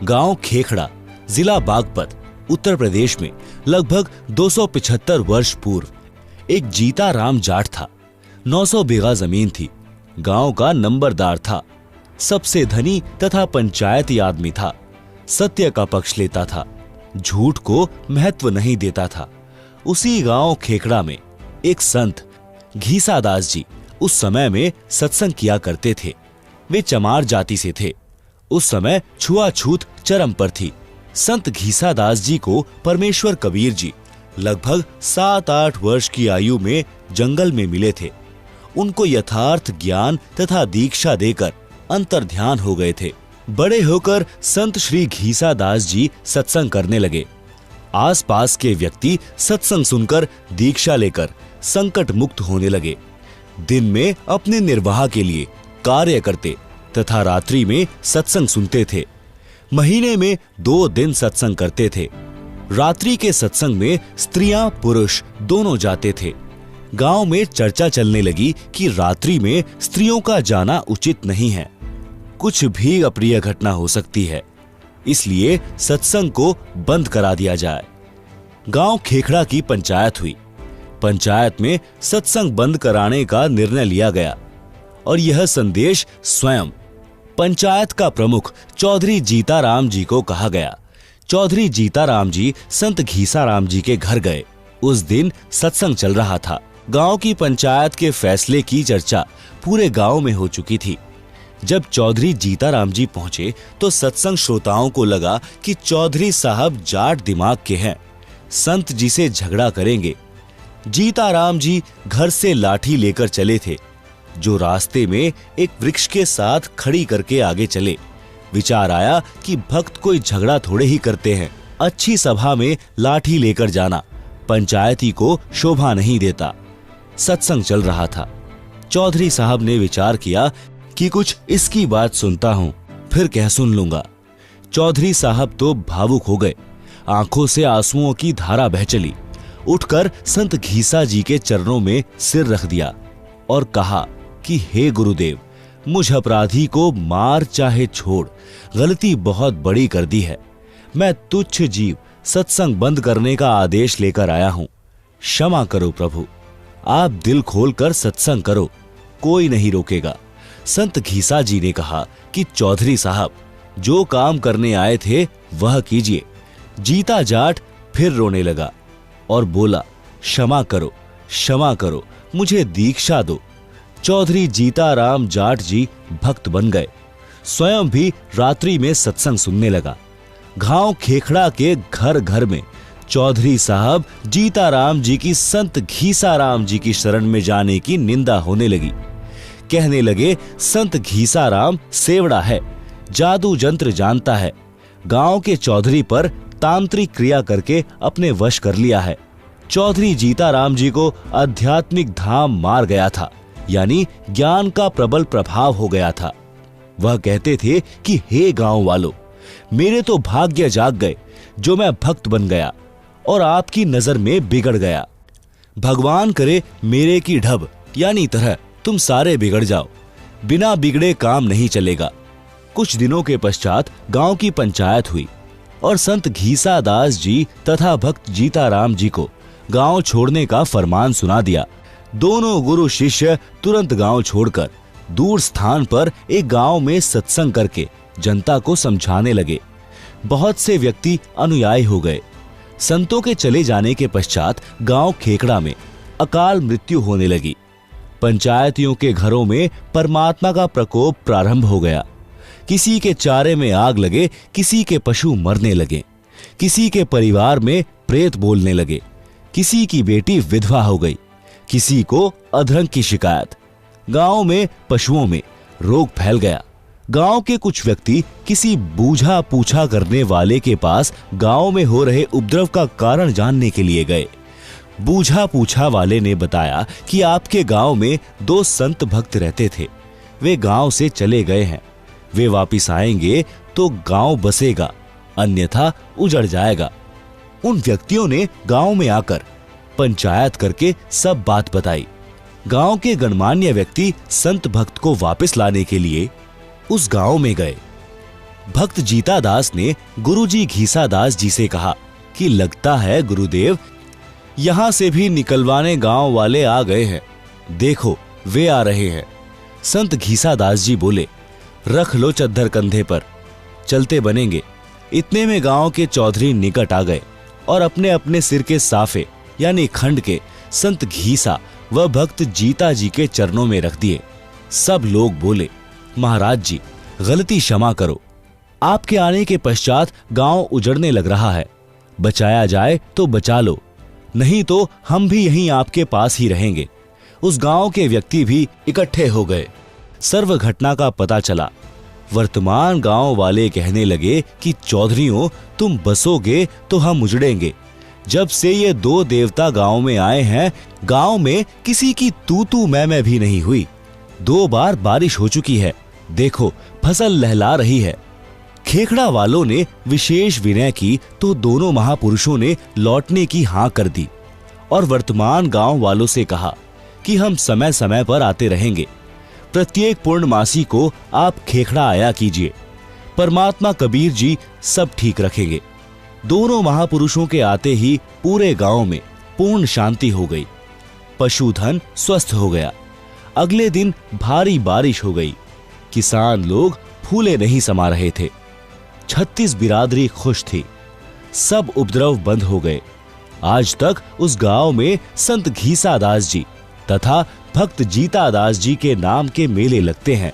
गांव खेखड़ा, जिला बागपत, उत्तर प्रदेश में लगभग 275 वर्ष पूर्व एक जीता राम जाट था। 900 बीघा जमीन थी। गांव का नंबरदार था। सबसे धनी तथा पंचायती आदमी था। सत्य का पक्ष लेता था, झूठ को महत्व नहीं देता था। उसी गांव खेखड़ा में एक संत घीसा दास जी उस समय में सत्संग किया करते थे। वे चमार जाति से थे। उस समय छुआछूत चरम पर थी। संत घीसा दास जी को परमेश्वर कबीर जी लगभग 7-8 वर्ष की आयु में जंगल में मिले थे। उनको यथार्थ ज्ञान तथा दीक्षा देकर अंतर्ध्यान हो गए थे। बड़े होकर संत श्री घीसा दास जी सत्संग करने लगे। आसपास के व्यक्ति सत्संग सुनकर दीक्षा लेकर संकट मुक्त होने लगे। दिन में अपने निर्वाह के लिए कार्य करते तथा रात्रि में सत्संग सुनते थे। महीने में 2 दिन सत्संग करते थे। रात्रि के सत्संग में स्त्रियां पुरुष दोनों जाते थे। गांव में चर्चा चलने लगी कि रात्रि में स्त्रियों का जाना उचित नहीं है, कुछ भी अप्रिय घटना हो सकती है, इसलिए सत्संग को बंद करा दिया जाए। गांव खेखड़ा की पंचायत हुई। पंचायत में सत्संग बंद कराने का निर्णय लिया गया और यह संदेश स्वयं पंचायत का प्रमुख चौधरी जीताराम जी को कहा गया। चौधरी जीताराम जी संत घीसाराम जी के घर गए। उस दिन सत्संग चल रहा था। गांव की पंचायत के फैसले की चर्चा पूरे गांव में हो चुकी थी। जब चौधरी जीताराम जी पहुंचे तो सत्संग श्रोताओं को लगा कि चौधरी साहब जाट दिमाग के हैं, संत जी से झगड़ा करेंगे। जीताराम जी घर से लाठी लेकर चले थे, जो रास्ते में एक वृक्ष के साथ खड़ी करके आगे चले। विचार आया कि भक्त कोई झगड़ा थोड़े ही करते हैं, अच्छी सभा में लाठी लेकर जाना पंचायती को शोभा नहीं देता। सत्संग चल रहा था। चौधरी साहब ने विचार किया कि कुछ इसकी बात सुनता हूं, फिर कह सुन लूंगा। चौधरी साहब तो भावुक हो गए। आंखों से आंसुओं की धारा बह चली। उठकर संत घीसा जी के चरणों में सिर रख दिया और कहा कि हे गुरुदेव, मुझ अपराधी को मार चाहे छोड़, गलती बहुत बड़ी कर दी है। मैं तुच्छ जीव सत्संग बंद करने का आदेश लेकर आया हूं। क्षमा करो प्रभु, आप दिल खोलकर सत्संग करो, कोई नहीं रोकेगा। संत घीसा जी ने कहा कि चौधरी साहब, जो काम करने आए थे वह कीजिए। जीता जाट फिर रोने लगा और बोला, क्षमा करो, मुझे दीक्षा दो। चौधरी जीताराम जाट जी भक्त बन गए। स्वयं भी रात्रि में सत्संग सुनने लगा। गांव खेखड़ा के घर घर में चौधरी साहब जीताराम जी की संत घीसाराम जी की शरण में जाने की निंदा होने लगी। कहने लगे, संत घीसाराम सेवड़ा है, जादू जंत्र जानता है, गांव के चौधरी पर तांत्रिक क्रिया करके अपने वश कर लिया है। चौधरी जीताराम जी को आध्यात्मिक धाम मार गया था, यानी ज्ञान का प्रबल प्रभाव हो गया था। वह कहते थे कि हे गांव वालों, मेरे तो भाग्य जाग गए जो मैं भक्त बन गया और आपकी नजर में बिगड़ गया। भगवान करे मेरे की ढब यानी तरह तुम सारे बिगड़ जाओ। बिना बिगड़े काम नहीं चलेगा। कुछ दिनों के पश्चात गांव की पंचायत हुई और संत घीसा दास जी तथा भक्त जीताराम जी को गांव छोड़ने का फरमान सुना दिया। दोनों गुरु शिष्य तुरंत गांव छोड़कर दूर स्थान पर एक गांव में सत्संग करके जनता को समझाने लगे। बहुत से व्यक्ति अनुयायी हो गए। संतों के चले जाने के पश्चात गांव खेखड़ा में अकाल मृत्यु होने लगी। पंचायतियों के घरों में परमात्मा का प्रकोप प्रारंभ हो गया। किसी के चारे में आग लगे, किसी के पशु मरने लगे, किसी के परिवार में प्रेत बोलने लगे, किसी की बेटी विधवा हो गई, किसी को अधरंग की शिकायत। गांव में पशुओं में रोग फैल गया। गांव के कुछ व्यक्ति किसी बूझा पूछा करने वाले के पास गांव में हो रहे उपद्रव का कारण जानने के लिए गए। बूझा पूछा वाले ने बताया कि आपके गांव में 2 संत भक्त रहते थे, वे गांव से चले गए हैं। वे वापिस आएंगे तो गांव बसेगा, अन्यथा उजड़ जाएगा। उन व्यक्तियों ने गांव में आकर पंचायत करके सब बात बताई। गांव के गणमान्य व्यक्ति संत भक्त को वापस लाने के लिए उस गांव में गए। भक्त जीता दास ने गुरुजी घीसा दास जी से कहा कि लगता है गुरुदेव, यहाँ से भी निकलवाने गांव वाले आ गए हैं। देखो वे आ रहे हैं। संत घीसा दास जी बोले, रख लो चद्दर कंधे पर, चलते बनेंगे। इतने में गांव के चौधरी निकट आ गए और अपने अपने सिर के साफे यानी खंड के संत घीसा व भक्त जीता जी के चरणों में रख दिए। सब लोग बोले, महाराज जी गलती क्षमा करो, आपके आने के पश्चात गांव उजड़ने लग रहा है। बचाया जाए तो बचा लो, नहीं तो हम भी यहीं आपके पास ही रहेंगे। उस गांव के व्यक्ति भी इकट्ठे हो गए। सर्व घटना का पता चला। वर्तमान गांव वाले कहने लगे कि चौधरियों, तुम बसोगे तो हम उजड़ेंगे। जब से ये दो देवता गांव में आए हैं, गांव में किसी की तू तू मैं भी नहीं हुई। 2 बार बारिश हो चुकी है, देखो फसल लहला रही है। खेखड़ा वालों ने विशेष विनय की तो दोनों महापुरुषों ने लौटने की हाँ कर दी और वर्तमान गांव वालों से कहा कि हम समय समय पर आते रहेंगे। प्रत्येक पूर्णमासी को आप खेखड़ा आया कीजिए, परमात्मा कबीर जी सब ठीक रखेंगे। दोनों महापुरुषों के आते ही पूरे गांव में पूर्ण शांति हो गई। पशुधन स्वस्थ हो गया। अगले दिन भारी बारिश हो गई। किसान लोग फूले नहीं समा रहे थे। 36 बिरादरी खुश थी। सब उपद्रव बंद हो गए। आज तक उस गांव में संत घीसा दास जी तथा भक्त जीता दास जी के नाम के मेले लगते हैं।